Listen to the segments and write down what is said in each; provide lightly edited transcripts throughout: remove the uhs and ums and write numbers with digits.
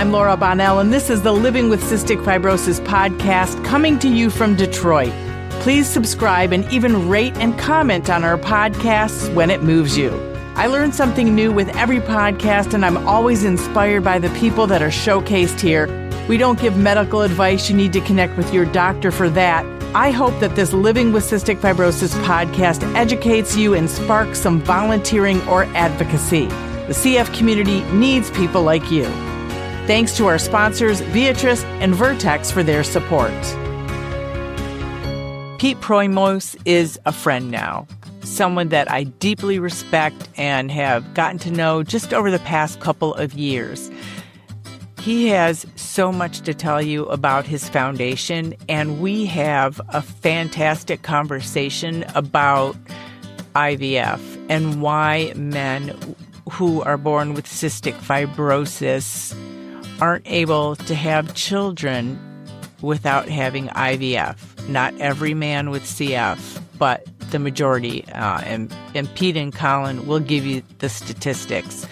I'm Laura Bonnell, and this is the Living with Cystic Fibrosis podcast coming to you from Detroit. Please subscribe and even rate and comment on our podcasts when it moves you. I learn something new with every podcast, and I'm always inspired by the people that are showcased here. We don't give medical advice. You need to connect with your doctor for that. I hope that this Living with Cystic Fibrosis podcast educates you and sparks some volunteering or advocacy. The CF community needs people like you. Thanks to our sponsors, Beatrice and Vertex, for their support. Pete Proimos is a friend now, someone that I deeply respect and have gotten to know just over the past couple of years. He has so much to tell you about his foundation, and we have a fantastic conversation about IVF and why men who are born with cystic fibrosis aren't able to have children without having IVF. Not every man with CF, but the majority. And Pete and Colin will give you the statistics.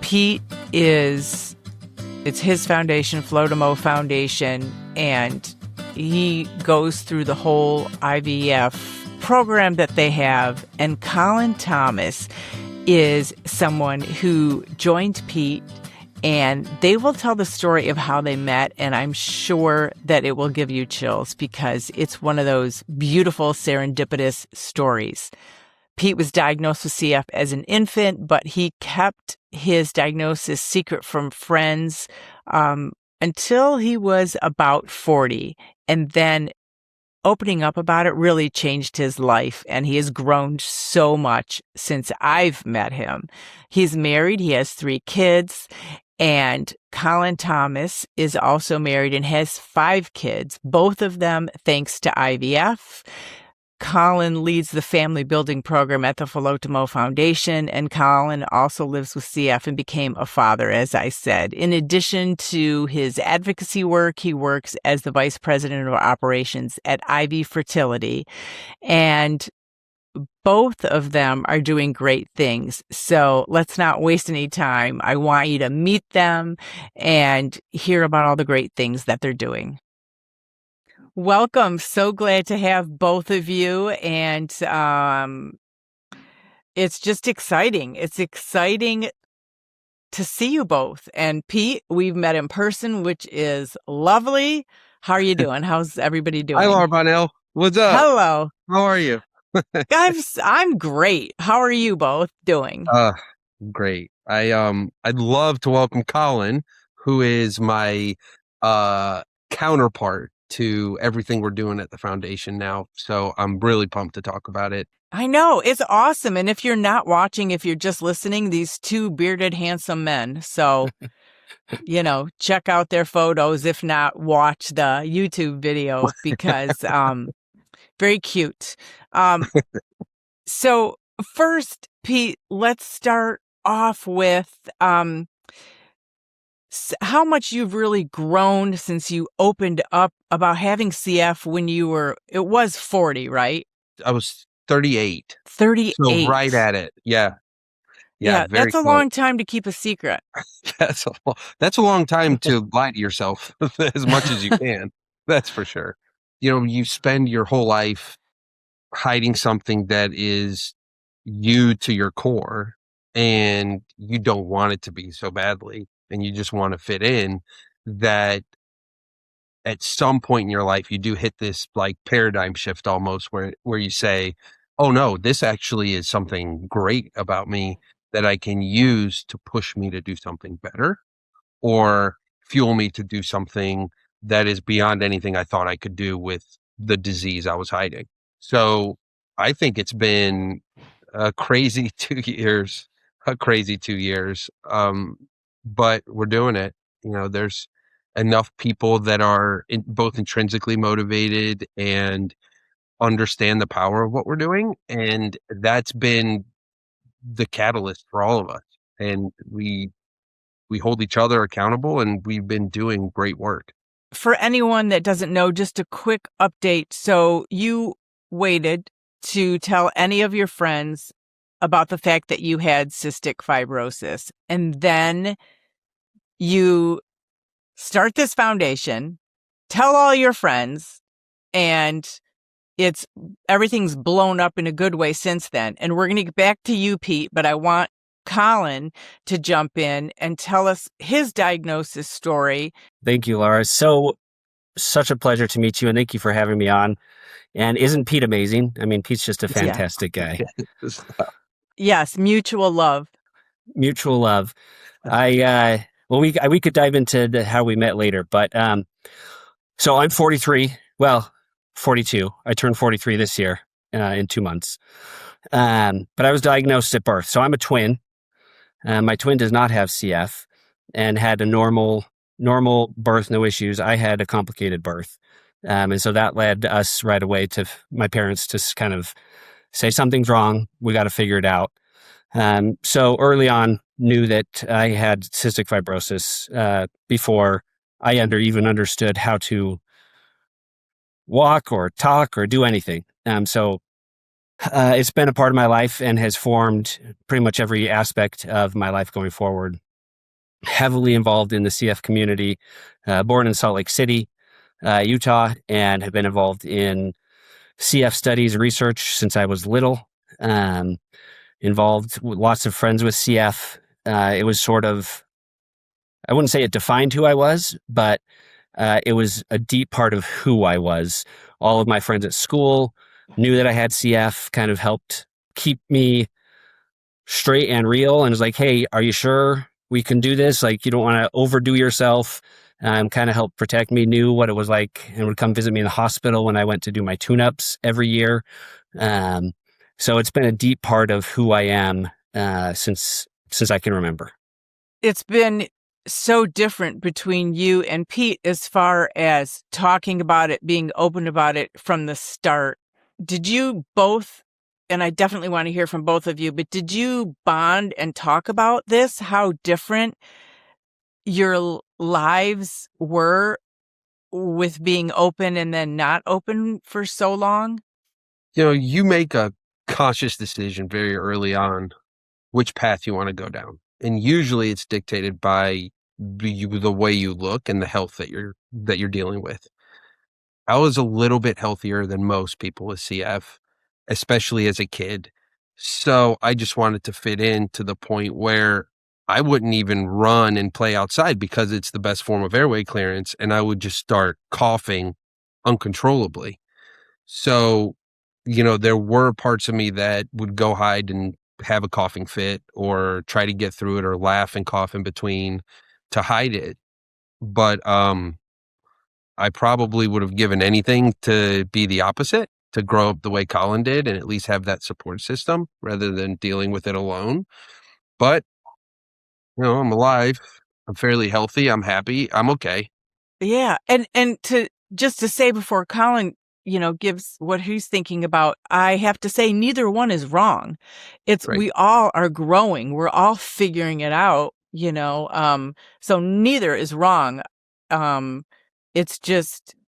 Pete it's his foundation, Filotimo Foundation, and he goes through the whole IVF program that they have. And Colin Thomas is someone who joined Pete, and they will tell the story of how they met, and I'm sure that it will give you chills because it's one of those beautiful serendipitous stories. Pete was diagnosed with CF as an infant, but he kept his diagnosis secret from friends until he was about 40, and then opening up about it really changed his life, and he has grown so much since I've met him. He's married, he has 3 kids, and Colin Thomas is also married and has 5 kids, both of them thanks to IVF. Colin leads the family building program at the Filotimo Foundation, and Colin also lives with CF and became a father, as I said. In addition to his advocacy work, he works as the vice president of operations at Fertility, and both of them are doing great things. So let's not waste any time. I want you to meet them and hear about all the great things that they're doing. Welcome. So glad to have both of you. And it's just exciting. It's exciting to see you both. And Pete, we've met in person, which is lovely. How are you doing? How's everybody doing? Hi, Laura Bonnell. What's up? Hello. How are you? I'm great. How are you both doing? Great. I'd love to welcome Colin, who is my counterpart to everything we're doing at the foundation now. So I'm really pumped to talk about it. I know. It's awesome. And if you're not watching, if you're just listening, these 2 bearded, handsome men. So, check out their photos. If not, watch the YouTube video because very cute. So first, Pete, let's start off with how much you've really grown since you opened up about having CF when it was 40, right? I was 38. 38. So right at it. Yeah. Yeah, that's a long time to keep a secret. That's a long time to lie to yourself as much as you can. That's for sure. You spend your whole life hiding something that is you to your core, and you don't want it to be so badly, and you just want to fit in, that at some point in your life you do hit this like paradigm shift almost where you say, oh no, this actually is something great about me that I can use to push me to do something better or fuel me to do something that is beyond anything I thought I could do with the disease I was hiding. So I think it's been a crazy 2 years, but we're doing it. There's enough people that are both intrinsically motivated and understand the power of what we're doing. And that's been the catalyst for all of us. And we hold each other accountable, and we've been doing great work. For anyone that doesn't know, just a quick update. So you waited to tell any of your friends about the fact that you had cystic fibrosis, and then you start this foundation, tell all your friends, and everything's blown up in a good way since then. And we're going to get back to you, Pete, but I want Colin to jump in and tell us his diagnosis story. Thank you, Laura. Such a pleasure to meet you, and thank you for having me on. And isn't Pete amazing? I mean, Pete's just a fantastic guy. Yes, mutual love. Mutual love. We could dive into how we met later, but so I'm 43. Well, 42. I turned 43 this year in 2 months. But I was diagnosed at birth, so I'm a twin. My twin does not have CF and had a normal birth, no issues. I had a complicated birth. And so that led us right away to my parents to kind of say something's wrong. We got to figure it out. So early on knew that I had cystic fibrosis before I even understood how to walk or talk or do anything. So it's been a part of my life and has formed pretty much every aspect of my life going forward. Heavily involved in the CF community, born in Salt Lake City, Utah, and have been involved in CF studies, research since I was little. Involved with lots of friends with CF. It was sort of, I wouldn't say it defined who I was, but it was a deep part of who I was. All of my friends at school knew that I had CF, kind of helped keep me straight and real, and was like, hey, are you sure we can do this? Like, you don't want to overdo yourself. Kind of helped protect me, knew what it was like, and would come visit me in the hospital when I went to do my tune-ups every year. So it's been a deep part of who I am since I can remember. It's been so different between you and Pete as far as talking about it, being open about it from the start. Did you both, and I definitely want to hear from both of you, but did you bond and talk about this, how different your lives were with being open and then not open for so long? You make a conscious decision very early on which path you want to go down. And usually it's dictated by the way you look and the health that you're dealing with. I was a little bit healthier than most people with CF, especially as a kid. So I just wanted to fit in to the point where I wouldn't even run and play outside because it's the best form of airway clearance, and I would just start coughing uncontrollably. So, there were parts of me that would go hide and have a coughing fit or try to get through it or laugh and cough in between to hide it. But I probably would have given anything to be the opposite, to grow up the way Colin did and at least have that support system rather than dealing with it alone. But, I'm alive. I'm fairly healthy. I'm happy. I'm okay. Yeah. And to say before Colin, gives what he's thinking about, I have to say neither one is wrong. It's Right. We all are growing. We're all figuring it out, so neither is wrong.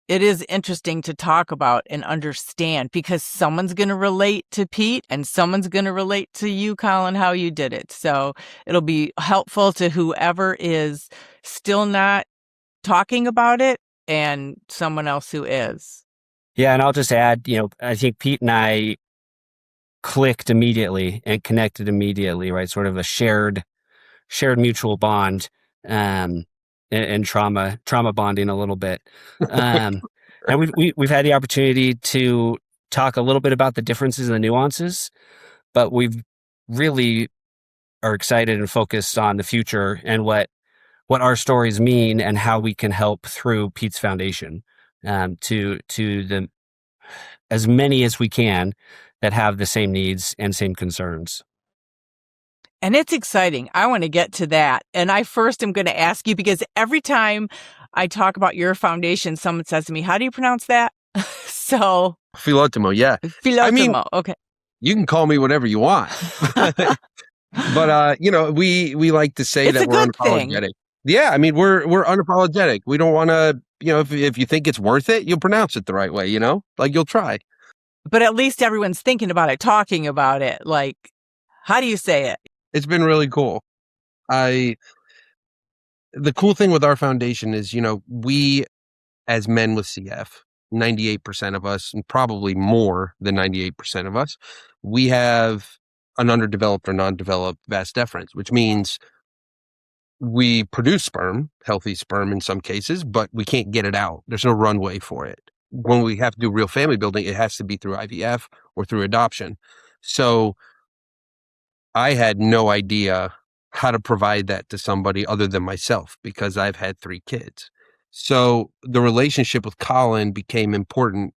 It is interesting to talk about and understand because someone's going to relate to Pete and someone's going to relate to you, Colin, how you did it. So it'll be helpful to whoever is still not talking about it and someone else who is. Yeah, and I'll just add, I think Pete and I clicked immediately and connected immediately, right? Sort of a shared mutual bond, and trauma bonding a little bit. And we've had the opportunity to talk a little bit about the differences and the nuances, but we've really are excited and focused on the future and what our stories mean and how we can help through Pete's Foundation, to the as many as we can that have the same needs and same concerns. And it's exciting. I want to get to that. And I first am going to ask you, because every time I talk about your foundation, someone says to me, how do you pronounce that? So Filotimo, yeah. Filotimo, okay. You can call me whatever you want. But we like to say it's that we're unapologetic. Thing. Yeah, I mean we're unapologetic. We don't want to, if you think it's worth it, you'll pronounce it the right way, like you'll try. But at least everyone's thinking about it, talking about it. Like, how do you say it? It's been really cool. the cool thing with our foundation is, we as men with CF, 98% of us, and probably more than 98% of us, we have an underdeveloped or non-developed vas deferens, which means we produce sperm, healthy sperm in some cases, but we can't get it out. There's no runway for it. When we have to do real family building, it has to be through IVF or through adoption. So I had no idea how to provide that to somebody other than myself because I've had 3 kids. So the relationship with Colin became important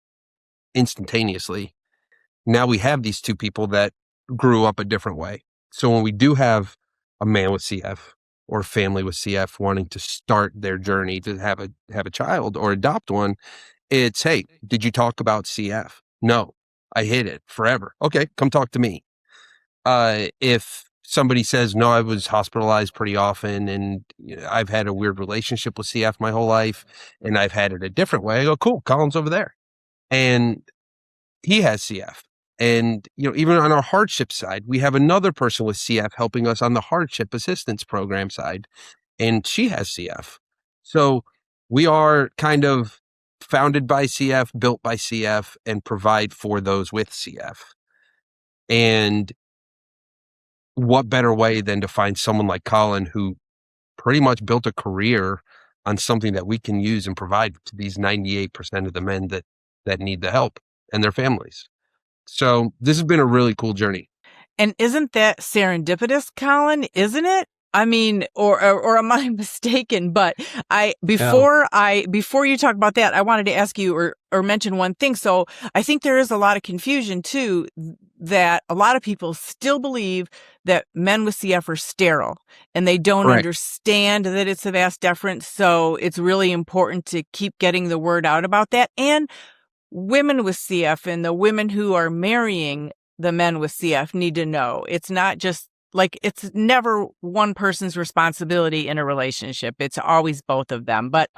instantaneously. Now we have these 2 people that grew up a different way. So when we do have a man with CF or a family with CF wanting to start their journey to have a child or adopt one, it's, hey, did you talk about CF? No, I hid it forever. Okay, come talk to me. If somebody says, no, I was hospitalized pretty often and I've had a weird relationship with CF my whole life and I've had it a different way, I go, cool, Colin's over there. And he has CF. And, even on our hardship side, we have another person with CF helping us on the hardship assistance program side, and she has CF. So we are kind of founded by CF, built by CF, and provide for those with CF. And what better way than to find someone like Colin who pretty much built a career on something that we can use and provide to these 98% of the men that need the help and their families. So this has been a really cool journey. And isn't that serendipitous, Colin? Isn't it? I mean, or am I mistaken? But before you talk about that, I wanted to ask you or mention one thing. So I think there is a lot of confusion too, that a lot of people still believe that men with CF are sterile and they don't Correct. understand that it's a vas deferens. So it's really important to keep getting the word out about that. And women with CF and the women who are marrying the men with CF need to know. It's not just it's never one person's responsibility in a relationship. It's always both of them. But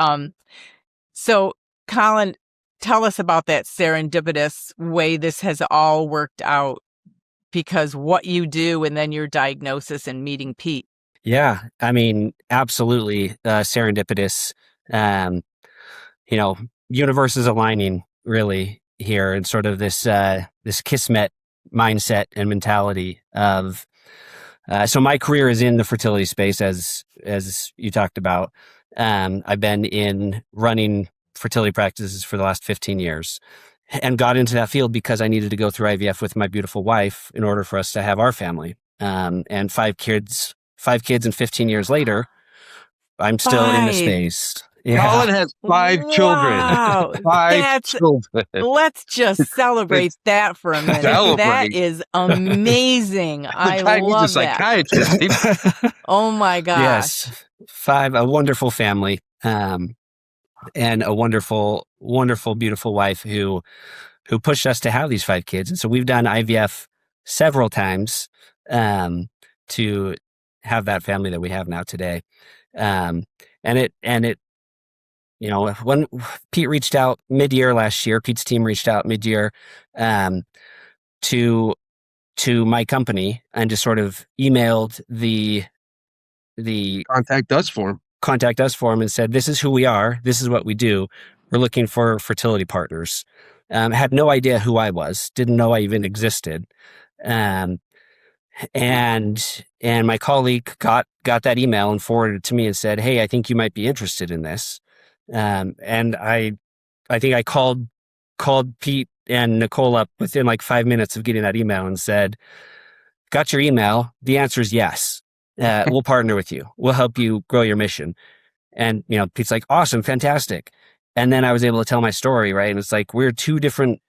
so Colin, tell us about that serendipitous way this has all worked out, because what you do and then your diagnosis and meeting Pete. Yeah, I mean, absolutely serendipitous. Universe is aligning really here, and sort of this kismet mindset and mentality of. So my career is in the fertility space, as you talked about. I've been in running fertility practices for the last 15 years, and got into that field because I needed to go through IVF with my beautiful wife in order for us to have our family. And 5 kids, and 15 years later, I'm still in the space. Yeah. Colin has 5 children. Wow. 5 children. Let's just celebrate that for a minute. That is amazing. I love that. Psychiatrist. Oh my gosh. Yes. 5, a wonderful family, and a wonderful, wonderful, beautiful wife who pushed us to have these 5 kids. And so we've done IVF several times to have that family that we have now today. And it when Pete reached out mid-year last year, Pete's team reached out mid-year to my company and just sort of emailed the contact us form and said, this is who we are. This is what we do. We're looking for fertility partners. Had no idea who I was, didn't know I even existed. And my colleague got that email and forwarded it to me and said, hey, I think you might be interested in this. And I think I called Pete and Nicole up within like 5 minutes of getting that email and said, got your email. The answer is yes. We'll partner with you. We'll help you grow your mission. And, Pete's like, awesome, fantastic. And then I was able to tell my story, right? And it's like, we're two different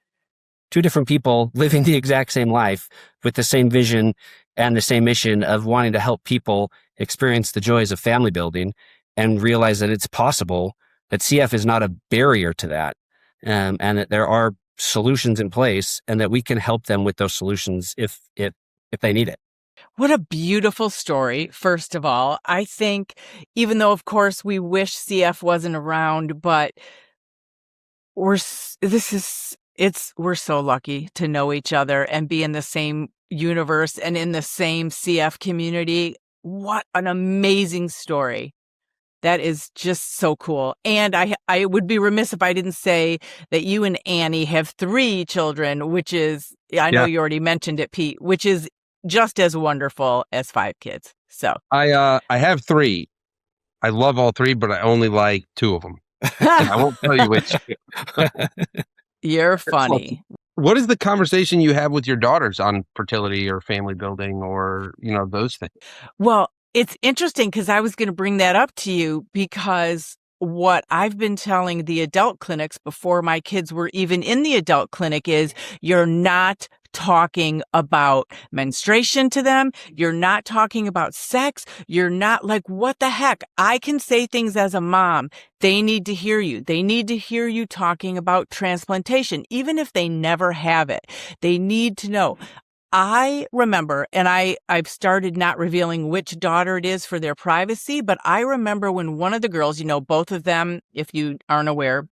people living the exact same life with the same vision and the same mission of wanting to help people experience the joys of family building and realize that it's possible, that CF is not a barrier to that, and that there are solutions in place and that we can help them with those solutions if they need it. What a beautiful story, first of all. I think, even though, of course, we wish CF wasn't around, but we're so lucky to know each other and be in the same universe and in the same CF community. What an amazing story. That is just so cool. And I would be remiss if I didn't say that you and Annie have 3 children, which is, I know Yeah. you already mentioned it, Pete, which is just as wonderful as 5 kids. So I have 3. I love all 3, but I only like 2 of them. And I won't tell you which. you're funny. What is the conversation you have with your daughters on fertility or family building or, those things? Well, it's interesting because I was going to bring that up to you because what I've been telling the adult clinics before my kids were even in the adult clinic is you're not talking about menstruation to them. You're not talking about sex. You're not like, what the heck? I can say things as a mom. They need to hear you. They need to hear you talking about transplantation, even if they never have it. They need to know. I remember, and I've started not revealing which daughter it is for their privacy, but I remember when one of the girls, both of them, if you aren't aware,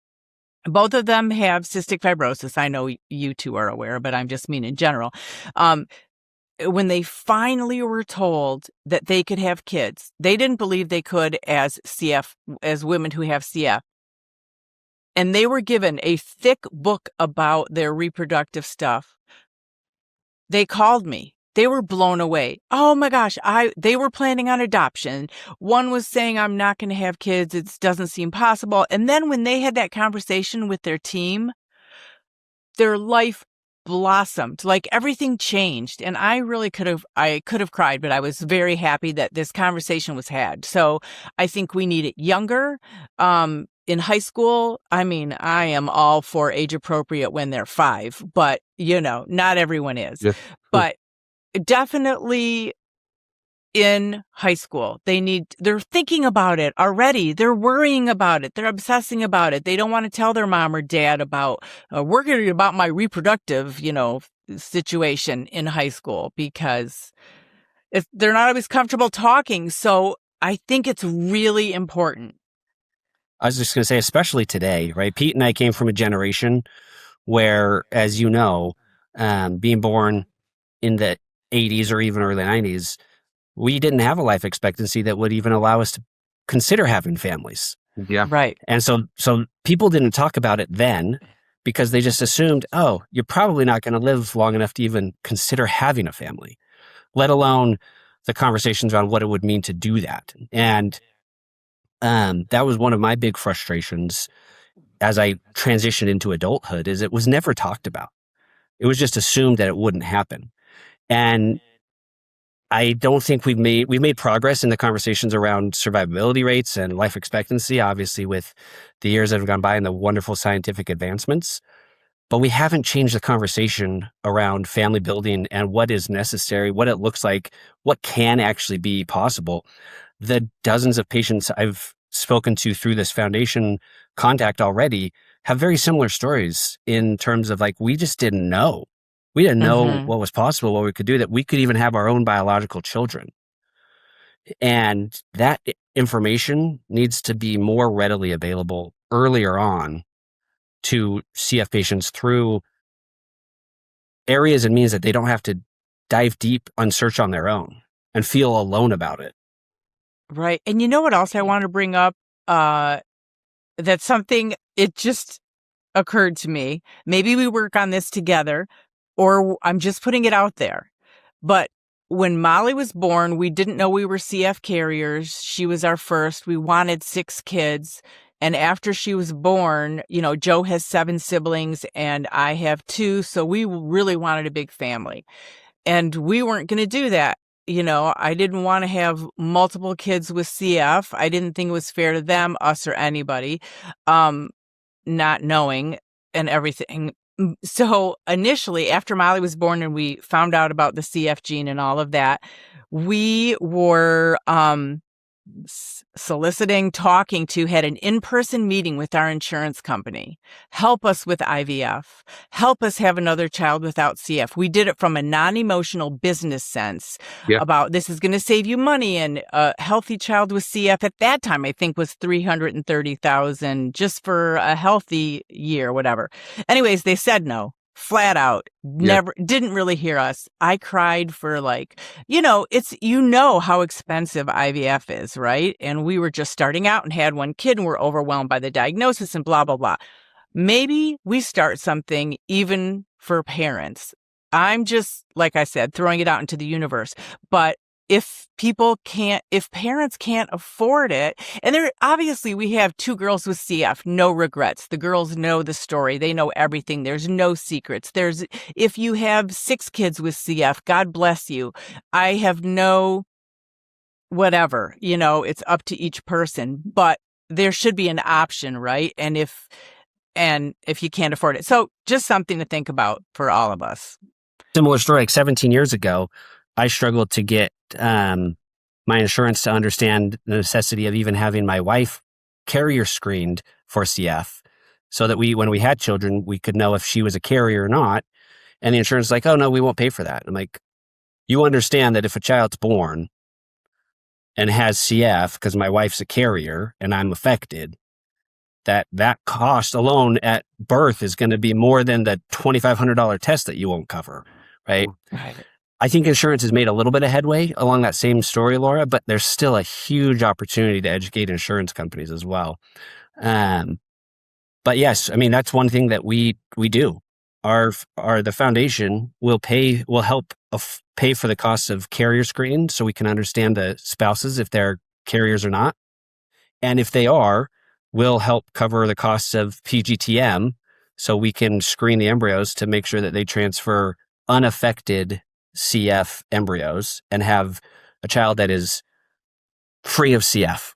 both of them have cystic fibrosis. I know you two are aware, but I'm just mean in general. When they finally were told that they could have kids, they didn't believe they could as women who have CF. And they were given a thick book about their reproductive stuff. They called me. They were blown away. Oh my gosh, they were planning on adoption. One was saying, I'm not going to have kids. It doesn't seem possible. And then when they had that conversation with their team, their life blossomed, like everything changed. And I really could have cried, but I was very happy that this conversation was had. So I think we need it younger. In high school, I mean, I am all for age appropriate when they're 5, but not everyone is. Yeah. But definitely in high school, they're thinking about it already. They're worrying about it. They're obsessing about it. They don't want to tell their mom or dad about worrying about my reproductive, situation in high school because they're not always comfortable talking. So I think it's really important. I was just going to say, especially today, right? Pete and I came from a generation where, as you know, being born in the 80s or even early 90s, we didn't have a life expectancy that would even allow us to consider having families. Yeah. Right. And so people didn't talk about it then because they just assumed, oh, you're probably not going to live long enough to even consider having a family, let alone the conversations around what it would mean to do that. And that was one of my big frustrations as I transitioned into adulthood is it was never talked about. It was just assumed that it wouldn't happen. And I don't think we've made progress in the conversations around survivability rates and life expectancy, obviously with the years that have gone by and the wonderful scientific advancements. But we haven't changed the conversation around family building and what is necessary, what it looks like, what can actually be possible. The dozens of patients I've spoken to through this foundation contact already have very similar stories in terms of like, we just didn't know. We didn't know what was possible, what we could do, that we could even have our own biological children. And that information needs to be more readily available earlier on to CF patients through areas and means that they don't have to dive deep on search on their own and feel alone about it. Right. And you know what else I want to bring up? That's something, it just occurred to me. Maybe we work on this together, or I'm just putting it out there. But when Molly was born, we didn't know we were CF carriers. She was our first. We wanted 6 kids. And after she was born, Joe has 7 siblings and I have 2. So we really wanted a big family. And we weren't going to do that. I didn't want to have multiple kids with CF. I didn't think it was fair to them, us, or anybody, not knowing and everything. So initially, after Molly was born and we found out about the CF gene and all of that, we were had an in-person meeting with our insurance company. Help us with IVF. Help us have another child without CF. We did it from a non-emotional business sense about this is going to save you money, and a healthy child with CF at that time, I think, was $330,000 just for a healthy year, whatever. Anyways, they said no. flat out, never, didn't really hear us. I cried for like, it's, how expensive IVF is, right? And we were just starting out and had one kid and we're overwhelmed by the diagnosis and blah, blah, blah. Maybe we start something even for parents. I'm just, like I said, throwing it out into the universe. But if parents can't afford it, and obviously we have 2 girls with CF, no regrets. The girls know the story. They know everything. There's no secrets. If you have 6 kids with CF, God bless you. I have no whatever, it's up to each person, but there should be an option, right? And if you can't afford it. So just something to think about for all of us. Similar story, like 17 years ago, I struggled to get my insurance to understand the necessity of even having my wife carrier screened for CF so that when we had children, we could know if she was a carrier or not. And the insurance is like, oh, no, we won't pay for that. I'm like, you understand that if a child's born and has CF because my wife's a carrier and I'm affected, that cost alone at birth is going to be more than the $2,500 test that you won't cover, right? Right. I think insurance has made a little bit of headway along that same story, Laura, but there's still a huge opportunity to educate insurance companies as well. But yes, I mean, that's one thing that we do. The foundation will help pay for the costs of carrier screening so we can understand the spouses if they're carriers or not. And if they are, we'll help cover the costs of PGTM so we can screen the embryos to make sure that they transfer unaffected CF embryos and have a child that is free of CF,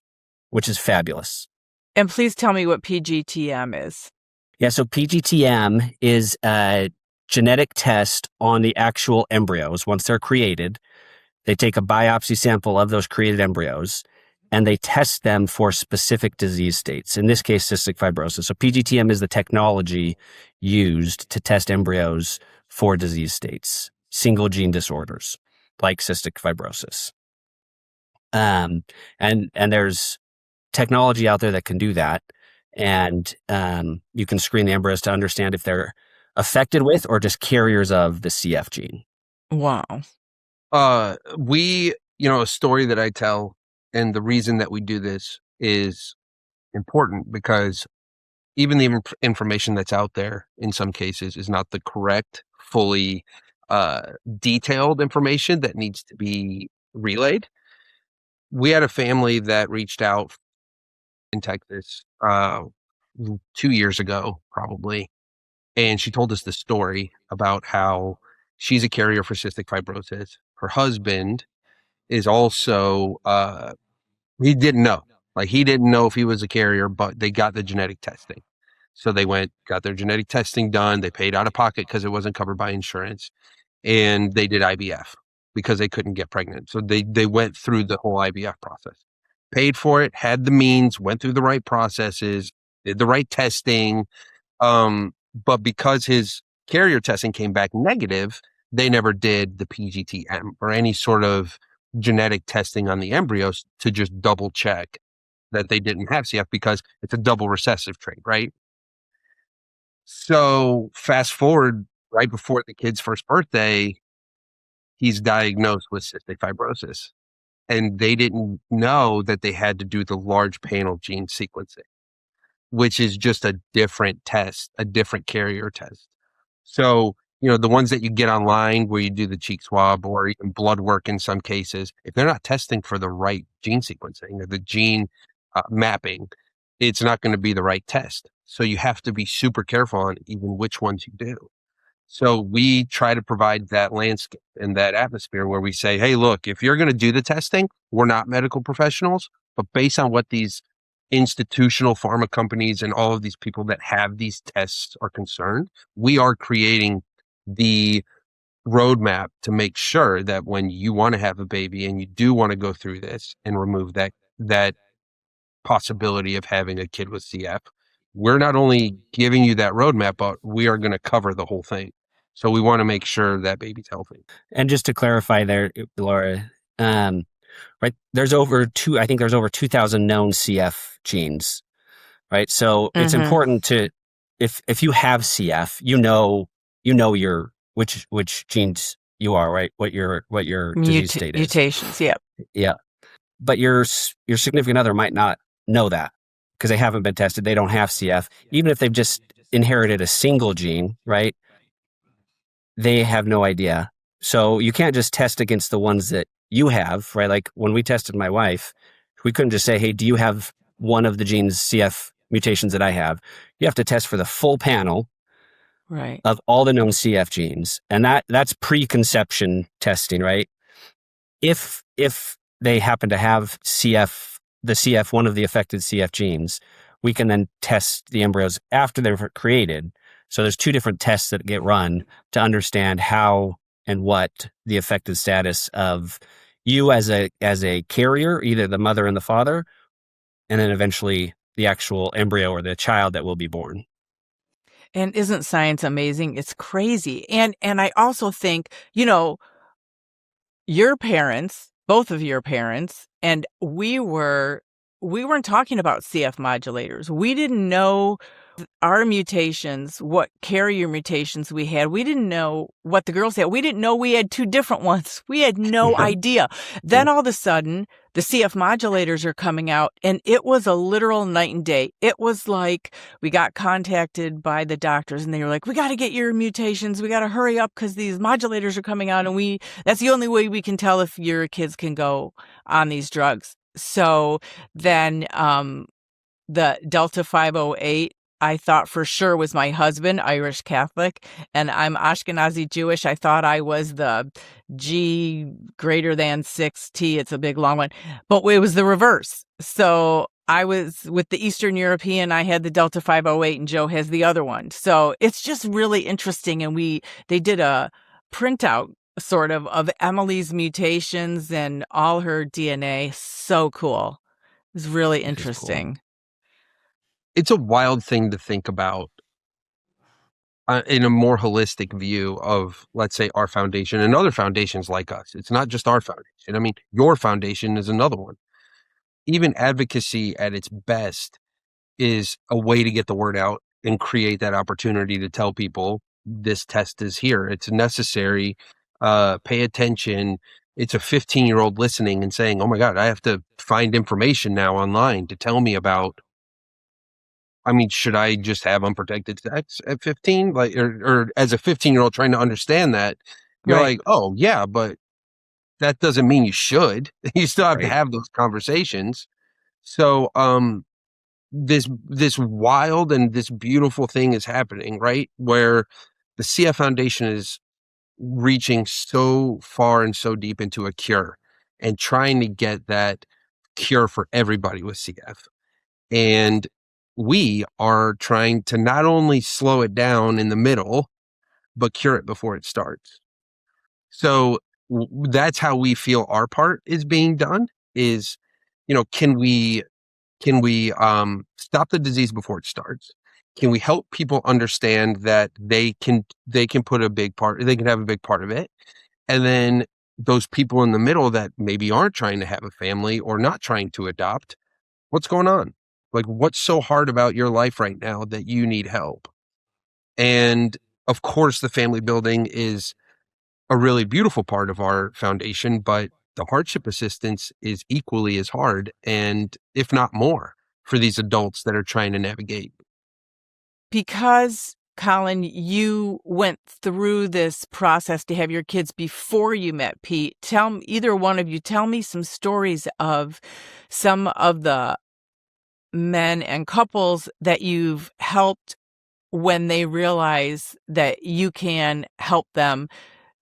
which is fabulous. And please tell me what PGTM is. Yeah, so PGTM is a genetic test on the actual embryos. Once they're created, they take a biopsy sample of those created embryos and they test them for specific disease states, in this case, cystic fibrosis. So PGTM is the technology used to test embryos for disease states, single gene disorders like cystic fibrosis. And there's technology out there that can do that. And you can screen the embryos to understand if they're affected with or just carriers of the CF gene. Wow. A story that I tell, and the reason that we do this is important because even the information that's out there in some cases is not the correct, fully detailed information that needs to be relayed. We had a family that reached out in Texas 2 years ago, probably. And she told us the story about how she's a carrier for cystic fibrosis. Her husband is also, he didn't know. Like, he didn't know if he was a carrier, but they got the genetic testing. So they got their genetic testing done. They paid out of pocket because it wasn't covered by insurance. And they did IVF because they couldn't get pregnant. So they went through the whole IVF process. Paid for it, had the means, went through the right processes, did the right testing. But because his carrier testing came back negative, they never did the PGTM or any sort of genetic testing on the embryos to just double check that they didn't have CF because it's a double recessive trait, right? So fast forward right before the kid's first birthday, he's diagnosed with cystic fibrosis. And they didn't know that they had to do the large panel gene sequencing, which is just a different test, a different carrier test. So, the ones that you get online where you do the cheek swab or even blood work in some cases, if they're not testing for the right gene sequencing or the gene mapping, it's not going to be the right test. So you have to be super careful on even which ones you do. So we try to provide that landscape and that atmosphere where we say, hey, look, if you're going to do the testing, we're not medical professionals, but based on what these institutional pharma companies and all of these people that have these tests are concerned, we are creating the roadmap to make sure that when you want to have a baby and you do want to go through this and remove that possibility of having a kid with CF, we're not only giving you that roadmap, but we are going to cover the whole thing. So we want to make sure that baby's healthy. And just to clarify there, Laura, right, there's over 2,000 known CF genes, right? So it's important to, if you have CF, you know which genes you are, right? What your disease state is. Mutations, yeah. Yeah. But your significant other might not know that because they haven't been tested. They don't have CF. Even if they've just inherited a single gene, right? They have no idea. So you can't just test against the ones that you have, right? Like when we tested my wife, we couldn't just say, hey, do you have one of the genes CF mutations that I have? You have to test for the full panel Right. of all the known CF genes. And that's preconception testing, right? If they happen to have one of the affected CF genes, we can then test the embryos after they're created. So there's two different tests that get run to understand how and what the affected status of you as a carrier, either the mother and the father, and then eventually the actual embryo or the child that will be born. And isn't science amazing? It's crazy. And I also think, your parents, both of your parents, and we weren't talking about CF modulators. We didn't know our mutations, what carrier mutations we had. We didn't know what the girls had. We didn't know we had two different ones. We had no idea. Then all of a sudden, the CF modulators are coming out, and it was a literal night and day. It was like we got contacted by the doctors, and they were like, we got to get your mutations. We got to hurry up because these modulators are coming out, and that's the only way we can tell if your kids can go on these drugs. So then the Delta 508, I thought for sure was my husband, Irish Catholic, and I'm Ashkenazi Jewish. I thought I was the G greater than 6T. It's a big long one, but it was the reverse. So I was with the Eastern European. I had the Delta 508 and Joe has the other one. So it's just really interesting. And they did a printout sort of Emily's mutations and all her DNA. So cool. It was really interesting. It's a wild thing to think about in a more holistic view of, let's say, our foundation and other foundations like us. It's not just our foundation. I mean, your foundation is another one. Even advocacy at its best is a way to get the word out and create that opportunity to tell people this test is here. It's necessary. Pay attention. It's a 15-year-old listening and saying, oh my God, I have to find information now online to tell me about. I mean, should I just have unprotected sex at 15? Like, or as a 15-year-old trying to understand that, you're like, oh yeah, but that doesn't mean you should. You still have to have those conversations. So, this wild and this beautiful thing is happening, right? Where the CF Foundation is reaching so far and so deep into a cure and trying to get that cure for everybody with CF. And we are trying to not only slow it down in the middle, but cure it before it starts. So that's how we feel our part is being done is, can we stop the disease before it starts? Can we help people understand that they can put a big part, they can have a big part of it? And then those people in the middle that maybe aren't trying to have a family or not trying to adopt, what's going on? Like, what's so hard about your life right now that you need help? And of course, the family building is a really beautiful part of our foundation, but the hardship assistance is equally as hard, and if not more, for these adults that are trying to navigate. Because, Colin, you went through this process to have your kids before you met Pete, either one of you, tell me some stories of some of the men and couples that you've helped when they realize that you can help them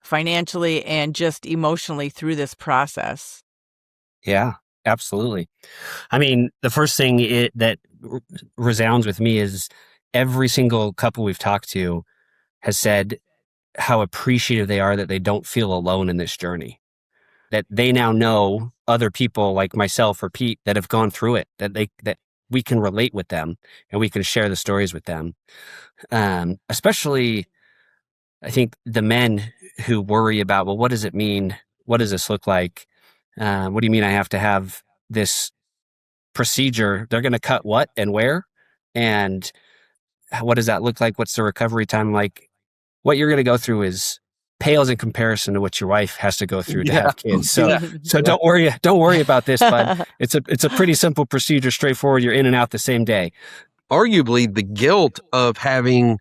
financially and just emotionally through this process. Yeah, absolutely. I mean, the first thing that resounds with me is every single couple we've talked to has said how appreciative they are that they don't feel alone in this journey, that they now know other people like myself or Pete that have gone through it, that we can relate with them and we can share the stories with them. Especially, I think the men who worry about, well, what does it mean? What does this look like? What do you mean I have to have this procedure? They're going to cut what and where? And what does that look like? What's the recovery time like? what you're going to go through is pales in comparison to what your wife has to go through to have kids. So, don't worry about this, bud. It's a pretty simple procedure, straightforward. You're in and out the same day. Arguably, the guilt of having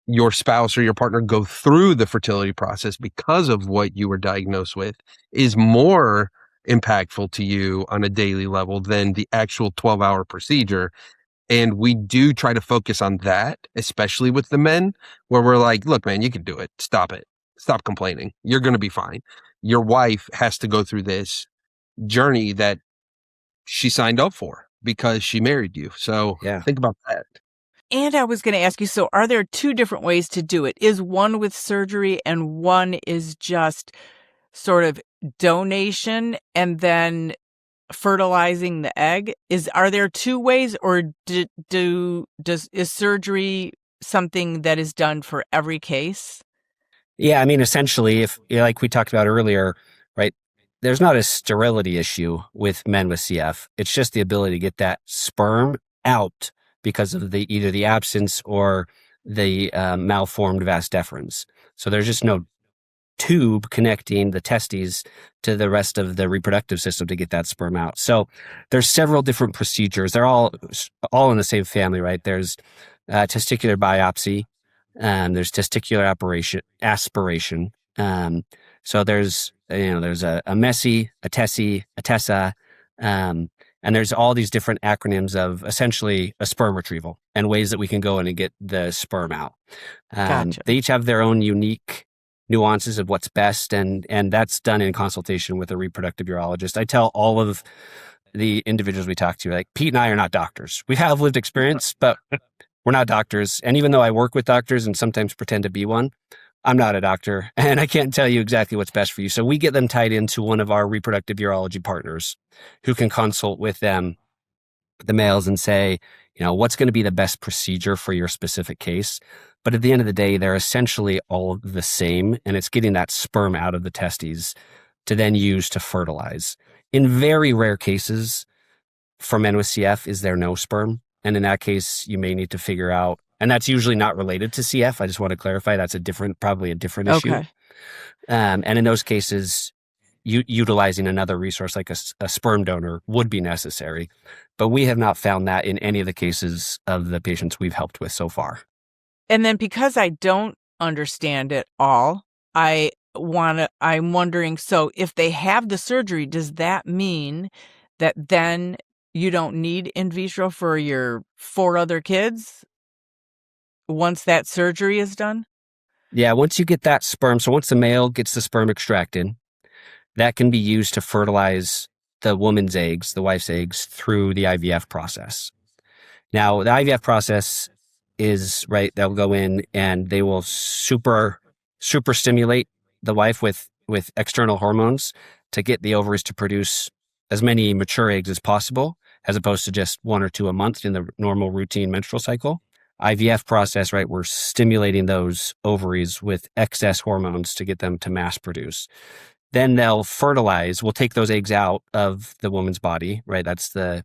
your spouse or your partner go through the fertility process because of what you were diagnosed with is more impactful to you on a daily level than the actual 12-hour procedure. And we do try to focus on that, especially with the men, where we're like, look, man, you can do it. Stop it. Stop complaining. You're going to be fine. Your wife has to go through this journey that she signed up for because she married you. So think about that. And I was going to ask you, so are there two different ways to do it? Is one with surgery and one is just sort of donation and then fertilizing the egg? Are there two ways, or is surgery something that is done for every case? Yeah, I mean, essentially, if like we talked about earlier, right, there's not a sterility issue with men with CF. It's just the ability to get that sperm out because of either the absence or the malformed vas deferens. So there's just no tube connecting the testes to the rest of the reproductive system to get that sperm out. So there's several different procedures. They're all in the same family, right? There's testicular biopsy, there's testicular aspiration. So there's a MESI, a TESI, a TESA, and there's all these different acronyms of essentially a sperm retrieval and ways that we can go in and get the sperm out. Gotcha. They each have their own unique nuances of what's best, and that's done in consultation with a reproductive urologist. I tell all of the individuals we talk to, like, Pete and I are not doctors. We have lived experience, but we're not doctors. And even though I work with doctors and sometimes pretend to be one, I'm not a doctor, and I can't tell you exactly what's best for you. So we get them tied into one of our reproductive urology partners who can consult with them, the males, and say, what's going to be the best procedure for your specific case. But at the end of the day, they're essentially all the same, and it's getting that sperm out of the testes to then use to fertilize. In very rare cases, for men with CF, is there no sperm? And in that case, you may need to figure out, and that's usually not related to CF. I just want to clarify that's probably a different issue. Okay. And in those cases, utilizing another resource like a sperm donor would be necessary. But we have not found that in any of the cases of the patients we've helped with so far. And then because I don't understand it all, I'm wondering, so if they have the surgery, does that mean that then you don't need in vitro for your 4 other kids once that surgery is done? Yeah, once you get that sperm, so once the male gets the sperm extracted, that can be used to fertilize the woman's eggs, the wife's eggs, through the IVF process. Now, the IVF process is, right, they'll go in and they will super stimulate the wife with external hormones to get the ovaries to produce as many mature eggs as possible, as opposed to just 1 or 2 a month in the normal routine menstrual cycle. IVF process, right, we're stimulating those ovaries with excess hormones to get them to mass produce. Then they'll fertilize. We'll take those eggs out of the woman's body, right? That's the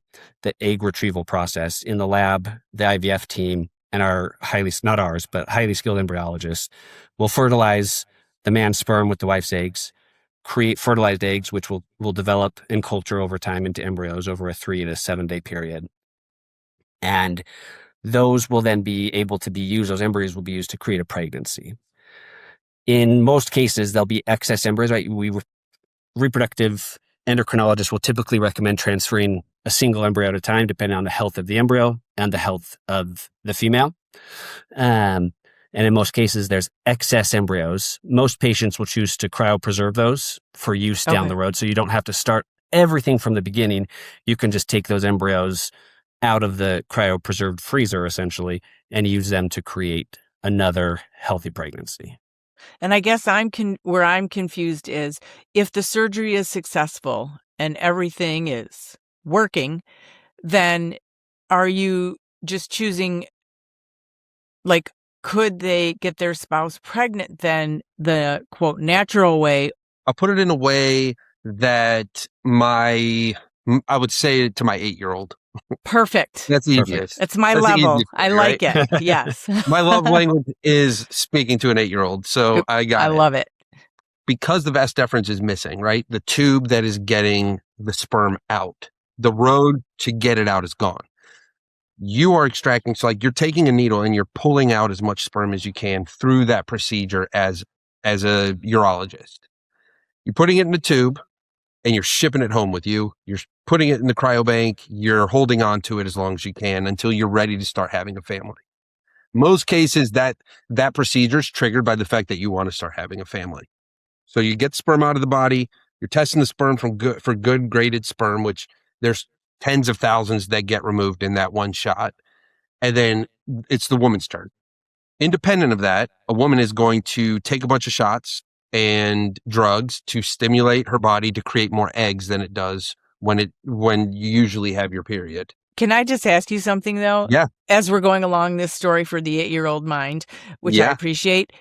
egg retrieval process. In the lab, the IVF team and our highly skilled embryologists will fertilize the man's sperm with the wife's eggs, create fertilized eggs, which will develop and culture over time into embryos over a 3 to 7 day period. And those will then be able to be used, those embryos will be used to create a pregnancy. In most cases, there'll be excess embryos, right? Reproductive endocrinologists will typically recommend transferring a single embryo at a time, depending on the health of the embryo and the health of the female. And in most cases, there's excess embryos. Most patients will choose to cryopreserve those for use down the road. So you don't have to start everything from the beginning. You can just take those embryos out of the cryopreserved freezer, essentially, and use them to create another healthy pregnancy. And I guess where I'm confused is, if the surgery is successful and everything is working, then are you just choosing, like, could they get their spouse pregnant then the, quote, natural way? I'll put it in a way that I would say to my 8-year-old, Perfect. That's Perfect. easiest. That's my That's the level. easiest I way, like right? it. Yes. My love language is speaking to an 8-year-old. So I I got it. love it. Because the vas deferens is missing, right? The tube that is getting the sperm out, the road to get it out is gone. You are extracting, so like you're taking a needle and you're pulling out as much sperm as you can through that procedure as a urologist. You're putting it in a tube and you're shipping it home with you. You're putting it in the cryobank. You're holding on to it as long as you can until you're ready to start having a family. Most cases that procedure is triggered by the fact that you want to start having a family. So you get sperm out of the body. You're testing the sperm for good graded sperm, which there's tens of thousands that get removed in that one shot. And then it's the woman's turn. Independent of that, a woman is going to take a bunch of shots and drugs to stimulate her body to create more eggs than it does when you usually have your period. Can I just ask you something, though? Yeah. As we're going along this story for the 8-year-old mind, which I Yeah. appreciate.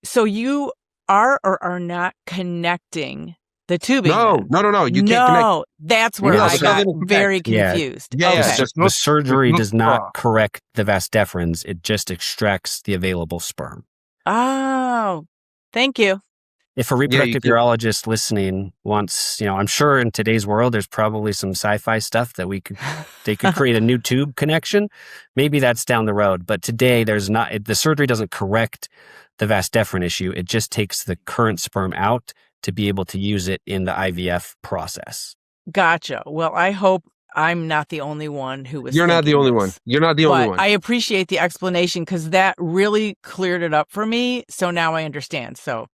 So you are or are not connecting the tubing? No. then? You can't connect. No, that's where No, I there's got nothing to very Yeah. confused. Yeah, Okay. there's no- The surgery no does not straw. correct the vas deferens. It just extracts the available sperm. Oh, thank you. If a reproductive can- urologist listening wants, I'm sure in today's world, there's probably some sci-fi stuff that they could create a new tube connection. Maybe that's down the road. But today the surgery doesn't correct the vas deferens issue. It just takes the current sperm out to be able to use it in the IVF process. Gotcha. Well, I hope I'm not the only one who was You're not the thinking only this. one. You're not the only But one. I appreciate the explanation because that really cleared it up for me. So now I understand. So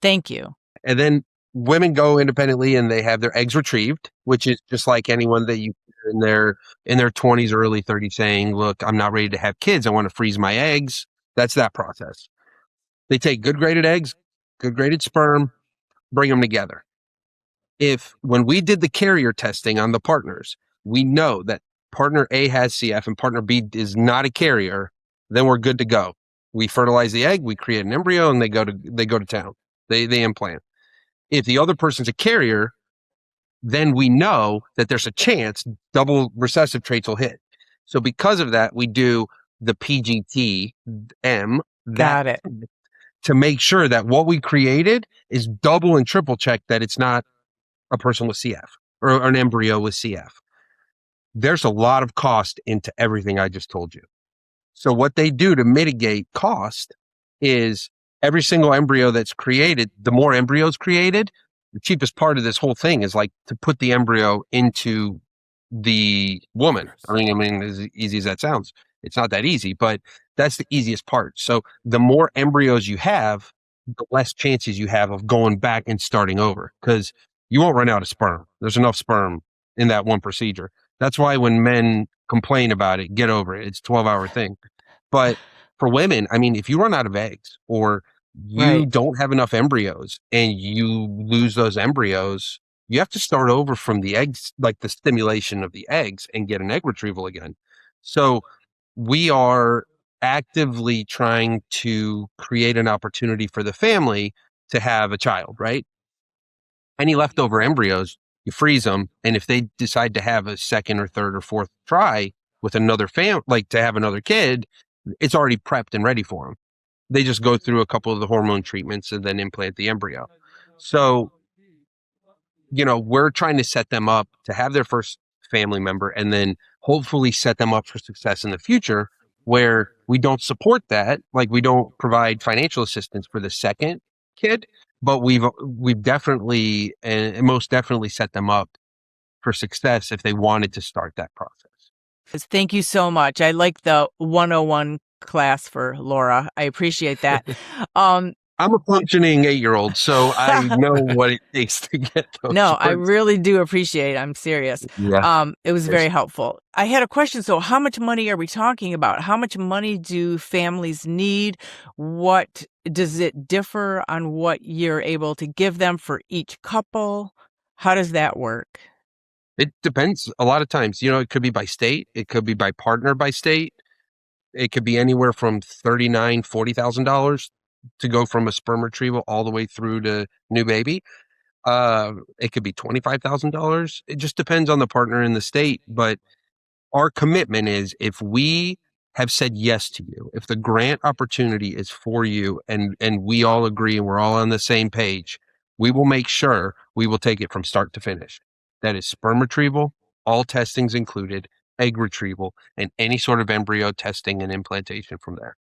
thank you. And then women go independently and they have their eggs retrieved, which is just like anyone that you in their 20s or early 30s saying, look, I'm not ready to have kids. I want to freeze my eggs. That's that process. They take good graded eggs, good graded sperm, bring them together. When we did the carrier testing on the partners, we know that partner A has CF and partner B is not a carrier, then we're good to go. We fertilize the egg, we create an embryo, and they go to town. They implant. If the other person's a carrier, then we know that there's a chance double recessive traits will hit. So because of that, we do the PGT-M Got it. to make sure that what we created is double and triple check that it's not a person with CF or an embryo with CF. There's a lot of cost into everything I just told you. So what they do to mitigate cost is every single embryo that's created, the more embryos created, the cheapest part of this whole thing is like to put the embryo into the woman. I mean, as easy as that sounds, it's not that easy, but that's the easiest part. So the more embryos you have, the less chances you have of going back and starting over because you won't run out of sperm. There's enough sperm in that one procedure. That's why when men complain about it, get over it. It's a 12-hour thing. But for women, I mean, if you run out of eggs or you Right. don't have enough embryos and you lose those embryos, you have to start over from the eggs, like the stimulation of the eggs and get an egg retrieval again. So we are actively trying to create an opportunity for the family to have a child, right? Any leftover embryos, you freeze them. And if they decide to have a second or third or fourth try with another like to have another kid, it's already prepped and ready for them. They just go through a couple of the hormone treatments and then implant the embryo. So, we're trying to set them up to have their first family member and then hopefully set them up for success in the future where we don't support that. Like we don't provide financial assistance for the second kid, but we've definitely and most definitely set them up for success if they wanted to start that process. Thank you so much. I like the 101 class for Laura. I appreciate that. I'm a functioning 8-year-old, so I know what it takes to get those. No, I words. really do appreciate it. I'm serious. Yeah. It was very helpful. I had a question. So how much money are we talking about? How much money do families need? What does it differ on what you're able to give them for each couple? How does that work? It depends a lot of times. It could be by state. It could be by partner by state. It could be anywhere from $39,000, $40,000 to go from a sperm retrieval all the way through to new baby. It could be $25,000. It just depends on the partner in the state. But our commitment is, if we have said yes to you, if the grant opportunity is for you, and we all agree and we're all on the same page, we will make sure we will take it from start to finish. That is sperm retrieval, all testings included, egg retrieval, and any sort of embryo testing and implantation from there.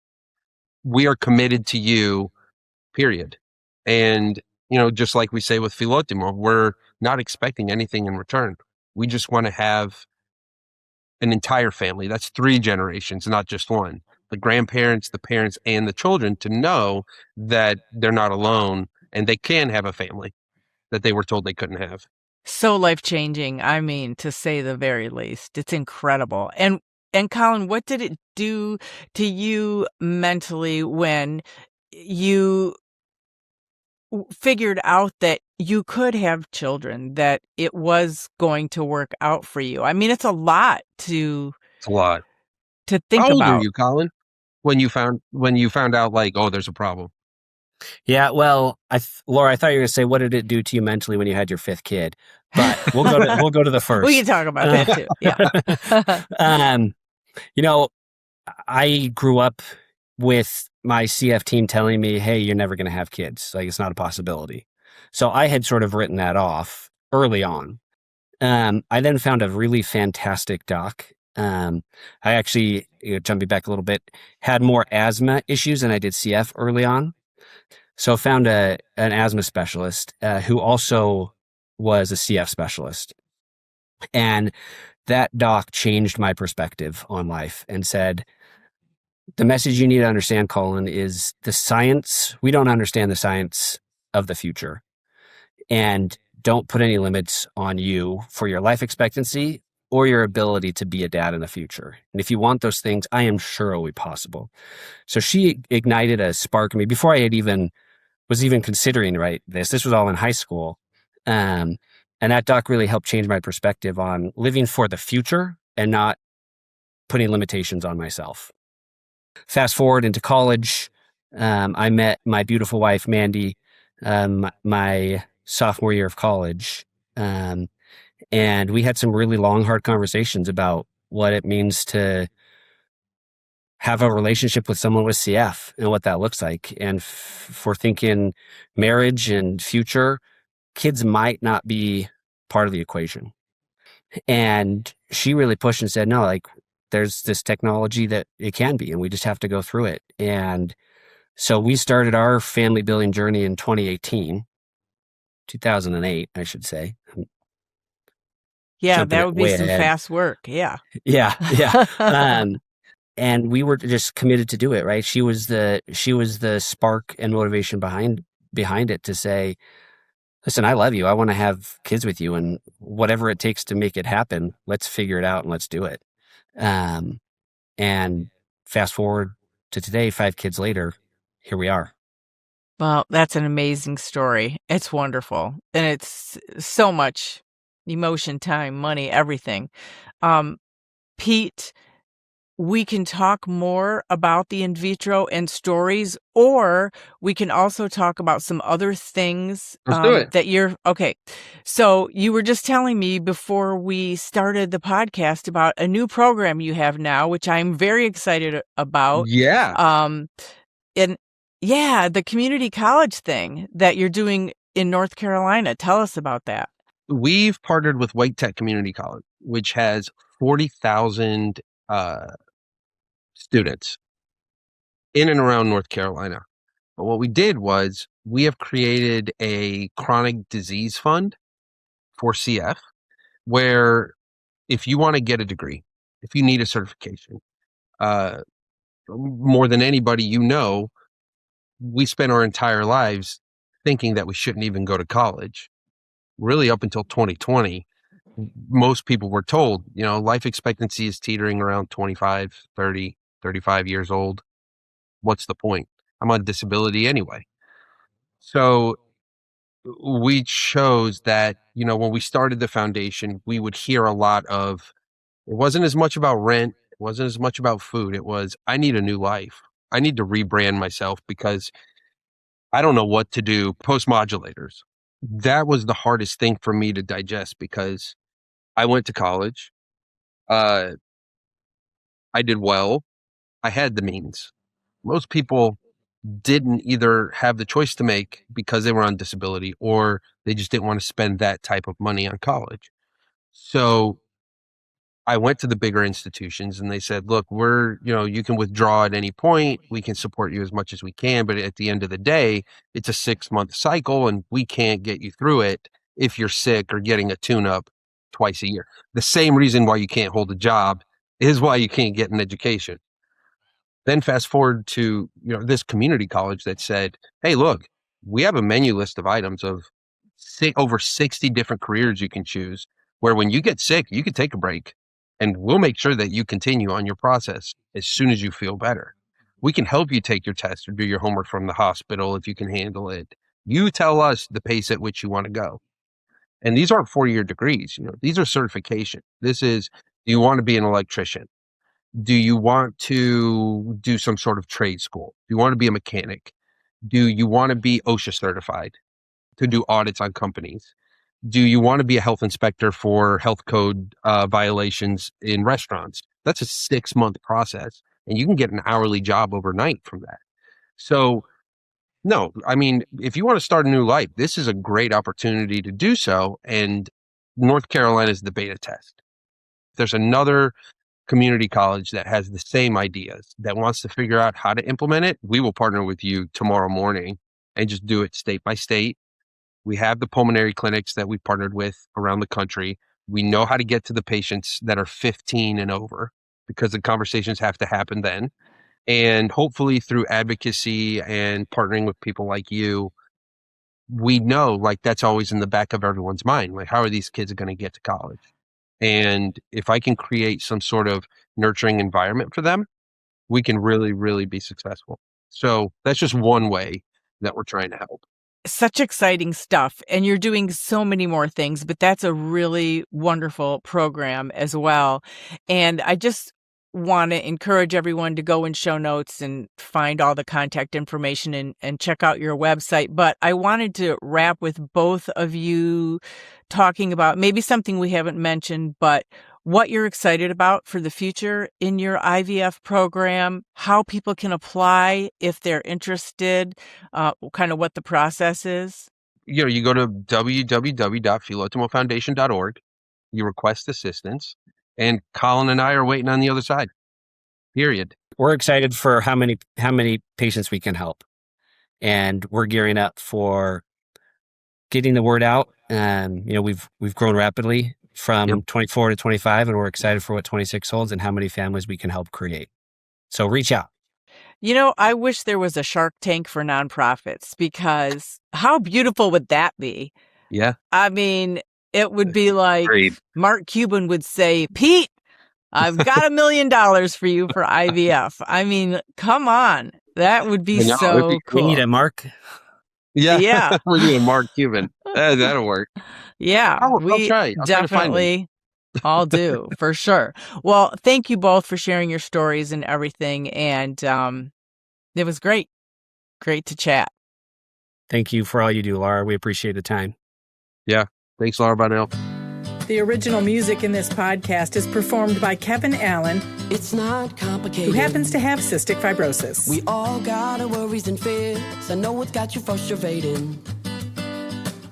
We are committed to you, period. And, just like we say with Filotimo, we're not expecting anything in return. We just want to have an entire family. That's 3 generations, not just one. The grandparents, the parents, and the children, to know that they're not alone and they can have a family that they were told they couldn't have. So life-changing, I mean, to say the very least. It's incredible. And Colin, what did it do to you mentally when you figured out that you could have children, that it was going to work out for you? I mean, it's a lot to It's a lot. think How old are about. you, Colin? When you found out, like, oh, there's a problem. Yeah, well, Laura, I thought you were going to say, what did it do to you mentally when you had your 5th kid? But we'll go to the first. We can talk about that too. Yeah. I grew up with my CF team telling me, hey, you're never going to have kids. Like, it's not a possibility. So I had sort of written that off early on. I then found a really fantastic doc. I actually, jumping back a little bit, had more asthma issues than I did CF early on. So found an asthma specialist who also was a CF specialist. And that doc changed my perspective on life and said, the message you need to understand, Colin, is the science. We don't understand the science of the future. And don't put any limits on you for your life expectancy or your ability to be a dad in the future. And if you want those things, I am sure it will be possible. So she ignited a spark in me before I had was even considering this. This was all in high school. And that doc really helped change my perspective on living for the future and not putting limitations on myself. Fast forward into college, I met my beautiful wife, Mandy, my sophomore year of college. And we had some really long, hard conversations about what it means to have a relationship with someone with CF and what that looks like. And for thinking marriage and future, kids might not be part of the equation. And she really pushed and said, no, like, there's this technology that it can be, and we just have to go through it. And so we started our family building journey in 2008, I should say. Yeah, that would be some fast work. Yeah. Yeah. And we were just committed to do it, right? She was the spark and motivation behind it to say, listen, I love you. I want to have kids with you, and whatever it takes to make it happen, let's figure it out and let's do it. And fast forward to today, 5 kids later, here we are. Well, that's an amazing story. It's wonderful. And it's so much emotion, time, money, everything. Pete, we can talk more about the in vitro and stories, or we can also talk about some other things Let's do it. that you're okay. So you were just telling me before we started the podcast about a new program you have now, which I'm very excited about. Yeah. And yeah, the community college thing that you're doing in North Carolina. Tell us about that. We've partnered with White Tech Community College, which has 40,000 students in and around North Carolina. But what we did was we have created a chronic disease fund for CF, where if you want to get a degree, if you need a certification, more than anybody, we spent our entire lives thinking that we shouldn't even go to college. Really, up until 2020, most people were told, life expectancy is teetering around 25, 30, 35 years old. What's the point? I'm on disability anyway. So we chose that, when we started the foundation, we would hear a lot of, it wasn't as much about rent, it wasn't as much about food. It was, I need a new life. I need to rebrand myself because I don't know what to do. Post-modulators. That was the hardest thing for me to digest because I went to college. I did well. I had the means. Most people didn't either have the choice to make because they were on disability, or they just didn't want to spend that type of money on college. So I went to the bigger institutions and they said, look, you can withdraw at any point. We can support you as much as we can. But at the end of the day, it's a 6-month cycle and we can't get you through it if you're sick or getting a tune-up twice a year. The same reason why you can't hold a job is why you can't get an education. Then fast forward to, this community college that said, hey, look, we have a menu list of items of over 60 different careers you can choose, where when you get sick, you can take a break and we'll make sure that you continue on your process as soon as you feel better. We can help you take your test or do your homework from the hospital if you can handle it. You tell us the pace at which you want to go. And these aren't 4-year degrees. These are certification. This is, do you want to be an electrician? Do you want to do some sort of trade school? Do you want to be a mechanic? Do you want to be OSHA certified to do audits on companies? Do you want to be a health inspector for health code violations in restaurants? That's a 6-month process, and you can get an hourly job overnight from that. So, no, I mean, if you want to start a new life, this is a great opportunity to do so, and North Carolina is the beta test. If there's another community college that has the same ideas, that wants to figure out how to implement it, we will partner with you tomorrow morning and just do it state by state. We have the pulmonary clinics that we've partnered with around the country. We know how to get to the patients that are 15 and over because the conversations have to happen then. And hopefully through advocacy and partnering with people like you, we know that's always in the back of everyone's mind. How are these kids going to get to college? And if I can create some sort of nurturing environment for them, we can really, really be successful. So that's just one way that we're trying to help. Such exciting stuff. And you're doing so many more things, but that's a really wonderful program as well. And I just want to encourage everyone to go in show notes and find all the contact information and check out your website. But I wanted to wrap with both of you talking about maybe something we haven't mentioned, but what you're excited about for the future in your IVF program, how people can apply if they're interested, kind of what the process is. You go to www.filotimofoundation.org, you request assistance, and Colin and I are waiting on the other side. Period. We're excited for how many patients we can help. And we're gearing up for getting the word out. We've grown rapidly from 24 to 25, and we're excited for what 26 holds and how many families we can help create. So reach out. I wish there was a Shark Tank for nonprofits, because how beautiful would that be? Yeah. I mean, it would be like Great. Mark Cuban would say, Pete, I've got $1 million for you for IVF. I mean, come on. That would be so cool. We need a Mark. Yeah. We're doing Mark Cuban. That'll work. Yeah. I'll try. Definitely all do, for sure. Well, thank you both for sharing your stories and everything. And it was great. Great to chat. Thank you for all you do, Laura. We appreciate the time. Yeah. Thanks, Laura Bonnell. The original music in this podcast is performed by Kevin Allen. It's not complicated. Who happens to have cystic fibrosis. We all got our worries and fears. I know it's got you frustrating,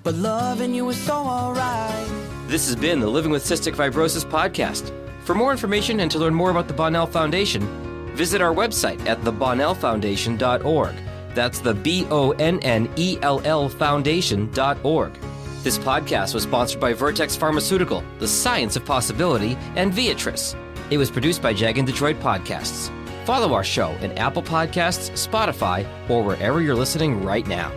but loving you is so alright. This has been the Living with Cystic Fibrosis podcast. For more information and to learn more about the Bonnell Foundation, visit our website at thebonnellfoundation.org. That's the BONNELL Foundation.org. This podcast was sponsored by Vertex Pharmaceutical, The Science of Possibility, and Viatris. It was produced by Jag and Detroit Podcasts. Follow our show in Apple Podcasts, Spotify, or wherever you're listening right now.